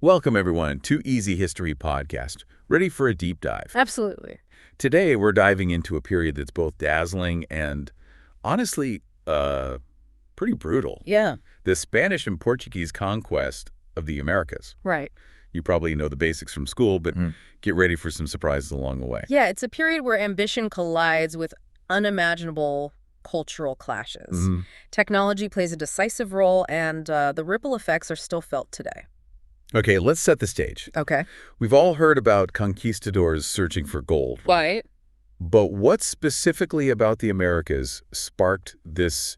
Welcome, everyone, to Easy History Podcast, ready for a deep dive. Absolutely. Today, we're diving into a period that's both dazzling and, honestly, pretty brutal. Yeah. The Spanish and Portuguese conquest of the Americas. Right. You probably know the basics from school, but get ready for some surprises along the way. Yeah, it's a period where ambition collides with unimaginable cultural clashes. Technology plays a decisive role, and the ripple effects are still felt today. Okay, let's set the stage. Okay. We've all heard about conquistadors searching for gold. Right. But what specifically about the Americas sparked this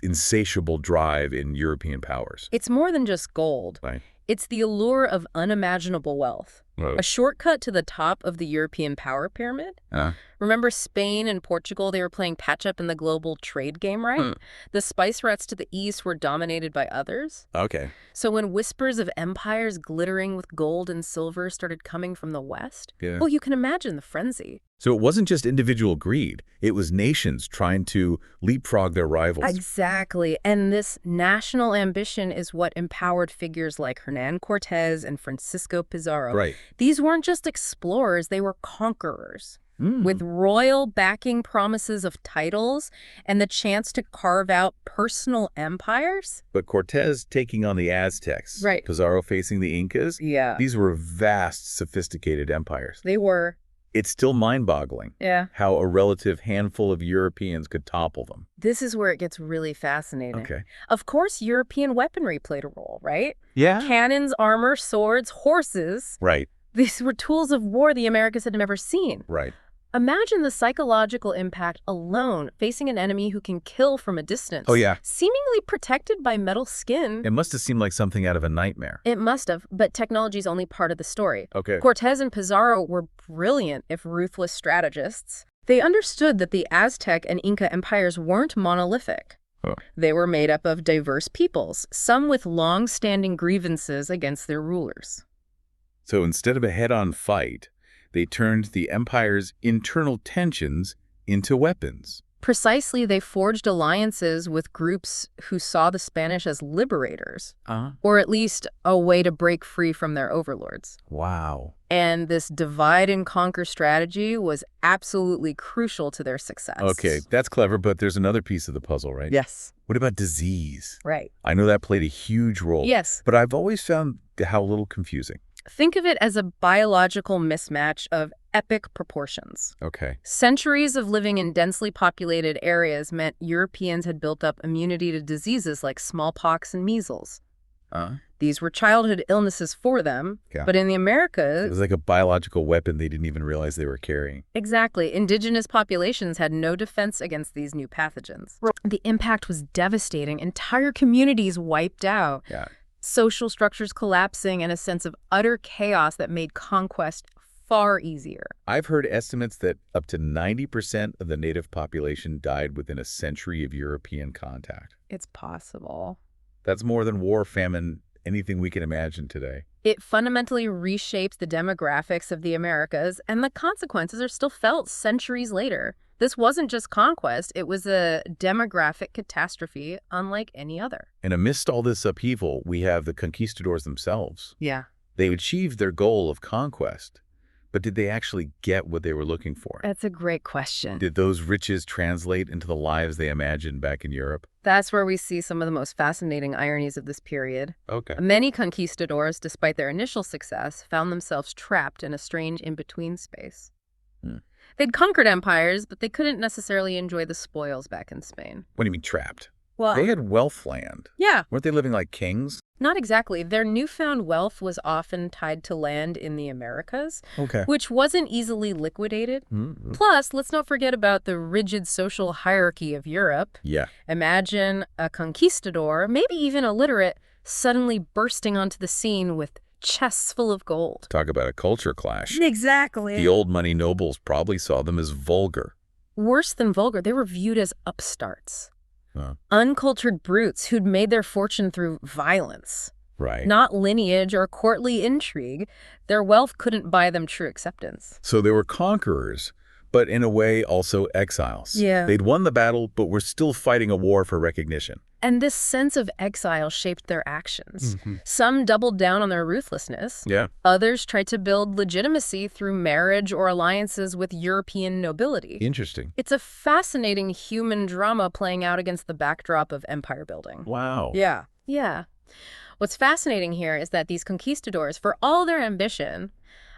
insatiable drive in European powers? It's more than just gold. Right. It's the allure of unimaginable wealth. A shortcut to the top of the European power pyramid. Remember Spain and Portugal? They were playing patch-up in the global trade game, right? The spice routes to the east were dominated by others. Okay. So when whispers of empires glittering with gold and silver started coming from the west, Yeah. well, you can imagine the frenzy. So it wasn't just individual greed. It was nations trying to leapfrog their rivals. Exactly. And this national ambition is what empowered figures like Hernán Cortés and Francisco Pizarro. Right. These weren't just explorers, they were conquerors. With royal backing, promises of titles, and the chance to carve out personal empires. But Cortés taking on the Aztecs. Right. Pizarro facing the Incas. Yeah. These were vast, sophisticated empires. They were. It's still mind-boggling how a relative handful of Europeans could topple them. This is where it gets really fascinating. Okay. Of course, European weaponry played a role, right? Yeah. Cannons, armor, swords, horses. Right. These were tools of war the Americas had never seen. Right. Imagine the psychological impact alone, facing an enemy who can kill from a distance. Oh, yeah. Seemingly protected by metal skin. It must have seemed like something out of a nightmare. It must have, but technology's only part of the story. Okay. Cortés and Pizarro were brilliant, if ruthless, strategists. They understood that the Aztec and Inca empires weren't monolithic. They were made up of diverse peoples, some with long-standing grievances against their rulers. So instead of a head-on fight, they turned the empire's internal tensions into weapons. Precisely, they forged alliances with groups who saw the Spanish as liberators, or at least a way to break free from their overlords. Wow. And this divide and conquer strategy was absolutely crucial to their success. Okay, that's clever, but there's another piece of the puzzle, right? Yes. What about disease? Right. I know that played a huge role. Yes. But I've always found how little confusing. Think of it as a biological mismatch of epic proportions. Okay. Centuries of living in densely populated areas meant Europeans had built up immunity to diseases like smallpox and measles. These were childhood illnesses for them, but in the Americas... It was like a biological weapon they didn't even realize they were carrying. Exactly. Indigenous populations had no defense against these new pathogens. The impact was devastating. Entire communities wiped out. Yeah. Social structures collapsing, and a sense of utter chaos that made conquest far easier. I've heard estimates that up to 90% of the native population died within a century of European contact. It's possible. That's more than war, famine, anything we can imagine today. It fundamentally reshaped the demographics of the Americas, and the consequences are still felt centuries later. This wasn't just conquest, it was a demographic catastrophe unlike any other. And amidst all this upheaval, we have the conquistadors themselves. Yeah. They achieved their goal of conquest, but did they actually get what they were looking for? That's a great question. Did those riches translate into the lives they imagined back in Europe? That's where we see some of the most fascinating ironies of this period. Okay. Many conquistadors, despite their initial success, found themselves trapped in a strange in-between space. They'd conquered empires, but they couldn't necessarily enjoy the spoils back in Spain. What do you mean trapped? Well, They had wealth land. yeah, Weren't they living like kings? not exactly. Their newfound wealth was often tied to land in the Americas, Okay. which wasn't easily liquidated. Plus, let's not forget about the rigid social hierarchy of Europe. Yeah. Imagine a conquistador, maybe even illiterate, suddenly bursting onto the scene with chests full of gold. Talk about a culture clash. Exactly. The old money nobles probably saw them as vulgar. Worse than vulgar, they were viewed as upstarts. Uncultured brutes who'd made their fortune through violence. Right. Not lineage or courtly intrigue. Their wealth couldn't buy them true acceptance. So they were conquerors, but in a way also exiles. Yeah. They'd won the battle, but were still fighting a war for recognition. And this sense of exile shaped their actions. Some doubled down on their ruthlessness. Yeah. Others tried to build legitimacy through marriage or alliances with European nobility. Interesting. It's a fascinating human drama playing out against the backdrop of empire building. Wow. Yeah. Yeah. What's fascinating here is that these conquistadors, for all their ambition,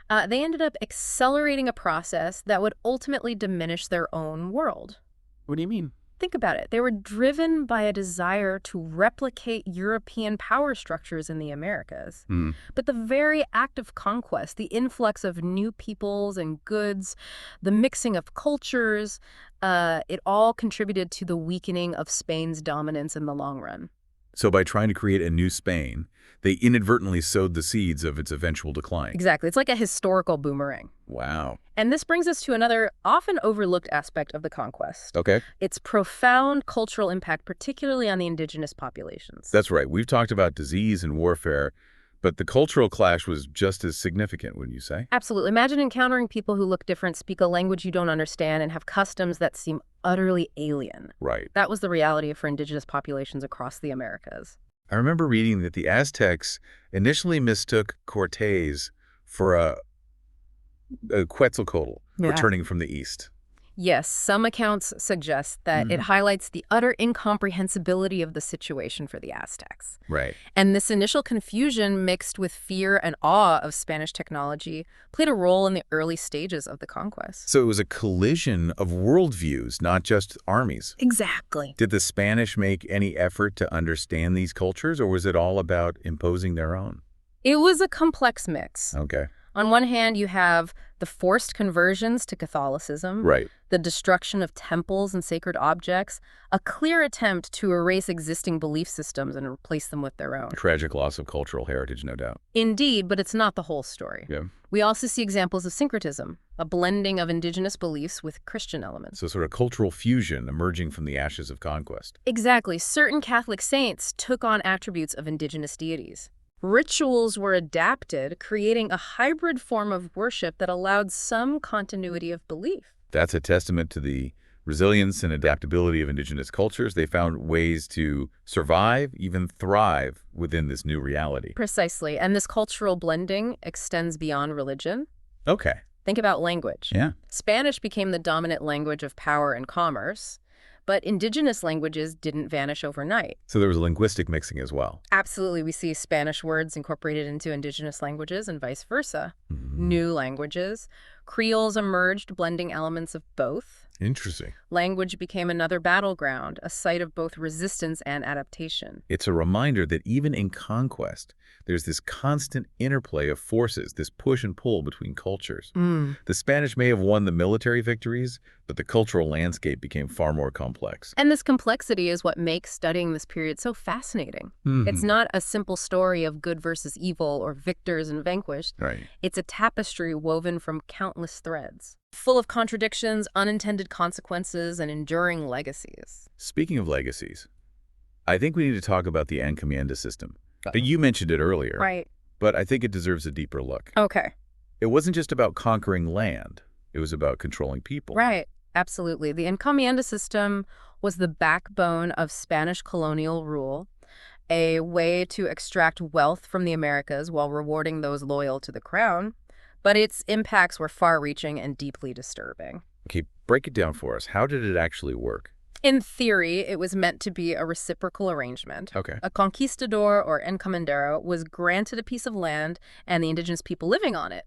they ended up accelerating a process that would ultimately diminish their own world. What do you mean? Think about it. They were driven by a desire to replicate European power structures in the Americas. But the very act of conquest, the influx of new peoples and goods, the mixing of cultures, it all contributed to the weakening of Spain's dominance in the long run. So by trying to create a new Spain, they inadvertently sowed the seeds of its eventual decline. Exactly. It's like a historical boomerang. Wow. And this brings us to another often overlooked aspect of the conquest. Okay. Its profound cultural impact, particularly on the indigenous populations. That's right. We've talked about disease and warfare, but the cultural clash was just as significant, wouldn't you say? Absolutely. Imagine encountering people who look different, speak a language you don't understand, and have customs that seem utterly alien. Right. That was the reality for indigenous populations across the Americas. I remember reading that the Aztecs initially mistook Cortés for a Quetzalcoatl returning from the east. Yes, some accounts suggest that it highlights the utter incomprehensibility of the situation for the Aztecs. Right. And this initial confusion, mixed with fear and awe of Spanish technology, played a role in the early stages of the conquest. So it was a collision of worldviews, not just armies. Exactly. Did the Spanish make any effort to understand these cultures, or was it all about imposing their own? It was a complex mix. Okay. On one hand, you have the forced conversions to Catholicism, Right. the destruction of temples and sacred objects, a clear attempt to erase existing belief systems and replace them with their own. Tragic loss of cultural heritage, no doubt. Indeed, but it's not the whole story. Yeah. We also see examples of syncretism, a blending of indigenous beliefs with Christian elements. So sort of cultural fusion emerging from the ashes of conquest. Exactly. Certain Catholic saints took on attributes of indigenous deities. Rituals were adapted, creating a hybrid form of worship that allowed some continuity of belief. That's a testament to the resilience and adaptability of indigenous cultures. They found ways to survive, even thrive within this new reality. Precisely. And this cultural blending extends beyond religion. Okay. Think about language. Yeah. Spanish became the dominant language of power and commerce, but indigenous languages didn't vanish overnight. So there was linguistic mixing as well. Absolutely. We see Spanish words incorporated into indigenous languages and vice versa. New languages. Creoles emerged, blending elements of both. Interesting. Language became another battleground, a site of both resistance and adaptation. It's a reminder that even in conquest, there's this constant interplay of forces, this push and pull between cultures. The Spanish may have won the military victories, but the cultural landscape became far more complex. And this complexity is what makes studying this period so fascinating. It's not a simple story of good versus evil or victors and vanquished. Right. It's a tapestry woven from countless threads, full of contradictions, unintended consequences, and enduring legacies. Speaking of legacies, I think we need to talk about the encomienda system. You mentioned it earlier, Right. but I think it deserves a deeper look. Okay. It wasn't just about conquering land. It was about controlling people. Right. Absolutely. The encomienda system was the backbone of Spanish colonial rule, a way to extract wealth from the Americas while rewarding those loyal to the crown. But its impacts were far-reaching and deeply disturbing. Okay, break it down for us. How did it actually work? In theory, it was meant to be a reciprocal arrangement. Okay. A conquistador or encomendero was granted a piece of land and the indigenous people living on it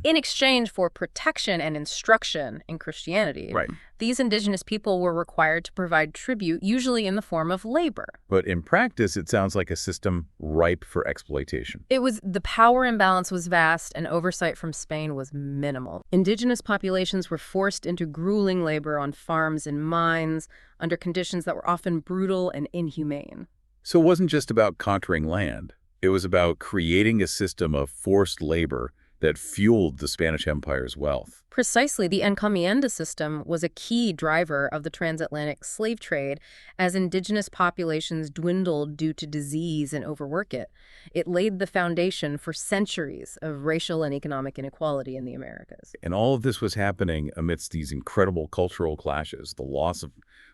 in exchange for protection and instruction in Christianity. Right. These indigenous people were required to provide tribute, usually in the form of labor. But in practice, it sounds like a system ripe for exploitation. The power imbalance was vast and oversight from Spain was minimal. Indigenous populations were forced into grueling labor on farms and mines under conditions that were often brutal and inhumane. So it wasn't just about conquering land. It was about creating a system of forced labor that fueled the Spanish Empire's wealth. Precisely, the encomienda system was a key driver of the transatlantic slave trade as indigenous populations dwindled due to disease and overwork it. It laid the foundation for centuries of racial and economic inequality in the Americas. And all of this was happening amidst these incredible cultural clashes, the loss of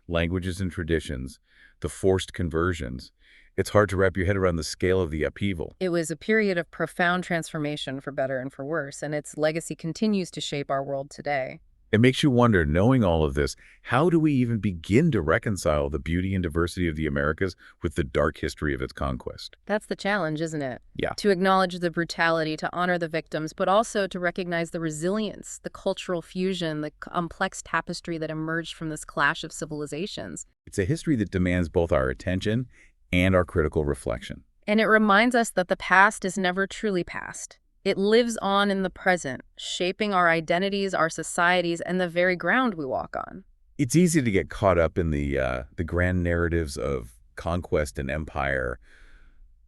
languages and traditions, the forced conversions. It's hard to wrap your head around the scale of the upheaval. It was a period of profound transformation for better and for worse, and its legacy continues to shape our world today. It makes you wonder, knowing all of this, how do we even begin to reconcile the beauty and diversity of the Americas with the dark history of its conquest? That's the challenge, isn't it? Yeah. To acknowledge the brutality, to honor the victims, but also to recognize the resilience, the cultural fusion, the complex tapestry that emerged from this clash of civilizations. It's a history that demands both our attention and our critical reflection. And it reminds us that the past is never truly past. It lives on in the present, shaping our identities, our societies, and the very ground we walk on. It's easy to get caught up in the grand narratives of conquest and empire.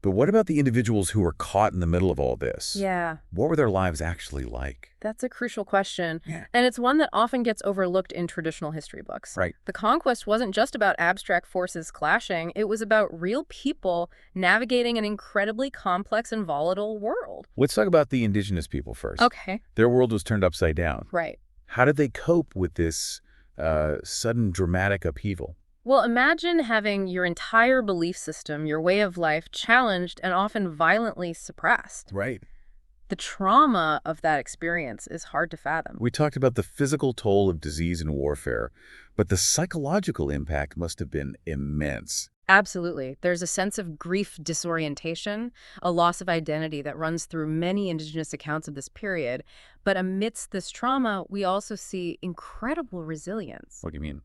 But what about the individuals who were caught in the middle of all this? Yeah. What were their lives actually like? That's a crucial question. Yeah. And it's one that often gets overlooked in traditional history books. Right. The conquest wasn't just about abstract forces clashing. It was about real people navigating an incredibly complex and volatile world. Let's talk about the indigenous people first. Okay. Their world was turned upside down. Right. How did they cope with this sudden dramatic upheaval? Well, imagine having your entire belief system, your way of life, challenged and often violently suppressed. Right. The trauma of that experience is hard to fathom. We talked about the physical toll of disease and warfare, but the psychological impact must have been immense. Absolutely. There's a sense of grief disorientation, a loss of identity that runs through many indigenous accounts of this period. But amidst this trauma, we also see incredible resilience. What do you mean?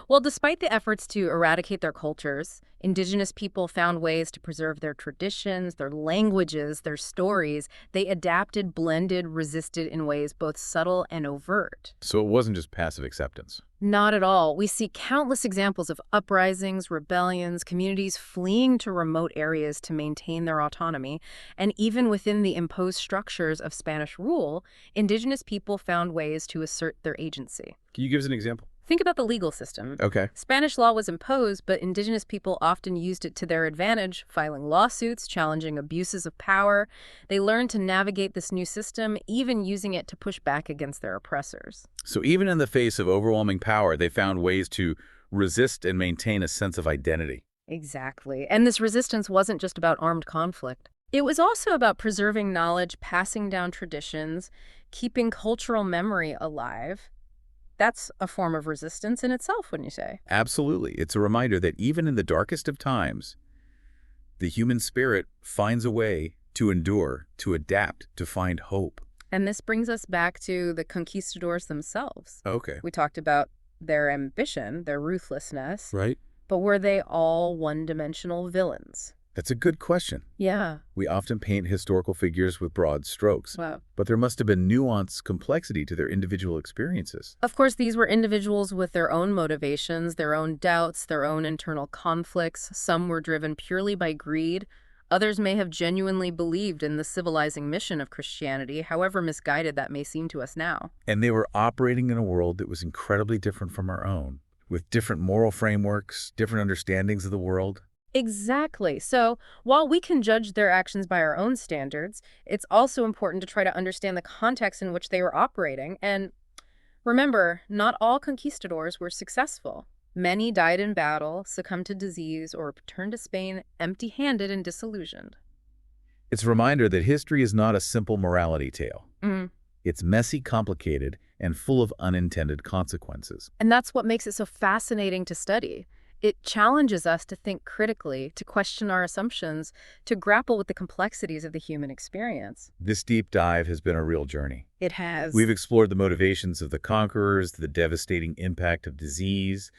Well, despite the efforts to eradicate their cultures, indigenous people found ways to preserve their traditions, their languages, their stories. They adapted, blended, resisted in ways both subtle and overt. So it wasn't just passive acceptance. Not at all. We see countless examples of uprisings, rebellions, communities fleeing to remote areas to maintain their autonomy. And even within the imposed structures of Spanish rule, indigenous people found ways to assert their agency. Can you give us an example? Think about the legal system. Okay. Spanish law was imposed, but indigenous people often used it to their advantage, filing lawsuits, challenging abuses of power. They learned to navigate this new system, even using it to push back against their oppressors. So even in the face of overwhelming power, they found ways to resist and maintain a sense of identity. Exactly. And this resistance wasn't just about armed conflict. It was also about preserving knowledge, passing down traditions, keeping cultural memory alive. That's a form of resistance in itself, wouldn't you say? Absolutely. It's a reminder that even in the darkest of times, the human spirit finds a way to endure, to adapt, to find hope. And this brings us back to the conquistadors themselves. Okay. We talked about their ambition, their ruthlessness. Right. But were they all one-dimensional villains? That's a good question. Yeah. We often paint historical figures with broad strokes. Wow. But there must have been nuanced complexity to their individual experiences. Of course, these were individuals with their own motivations, their own doubts, their own internal conflicts. Some were driven purely by greed. Others may have genuinely believed in the civilizing mission of Christianity, however misguided that may seem to us now. And they were operating in a world that was incredibly different from our own, with different moral frameworks, different understandings of the world. Exactly. So while we can judge their actions by our own standards, it's also important to try to understand the context in which they were operating. And remember, not all conquistadors were successful. Many died in battle, succumbed to disease, or returned to Spain empty-handed and disillusioned. It's a reminder that history is not a simple morality tale. Mm. It's messy, complicated, and full of unintended consequences. And that's what makes it so fascinating to study. It challenges us to think critically, to question our assumptions, to grapple with the complexities of the human experience. This deep dive has been a real journey. It has. We've explored the motivations of the conquerors, the devastating impact of disease,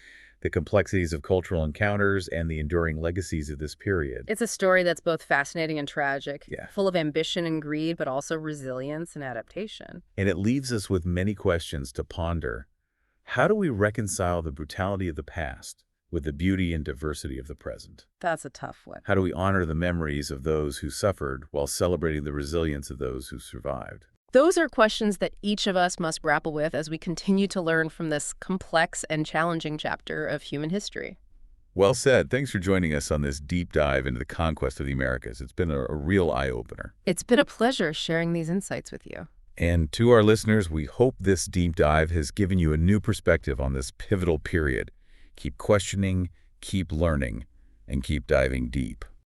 the complexities of cultural encounters, and the enduring legacies of this period. It's a story that's both fascinating and tragic, Yeah. full of ambition and greed, but also resilience and adaptation. And it leaves us with many questions to ponder. How do we reconcile the brutality of the past with the beauty and diversity of the present? That's a tough one. How do we honor the memories of those who suffered while celebrating the resilience of those who survived? Those are questions that each of us must grapple with as we continue to learn from this complex and challenging chapter of human history. Well said. Thanks for joining us on this deep dive into the conquest of the Americas. It's been a real eye-opener. It's been a pleasure sharing these insights with you. And to our listeners, we hope this deep dive has given you a new perspective on this pivotal period. Keep questioning, keep learning, and keep diving deep.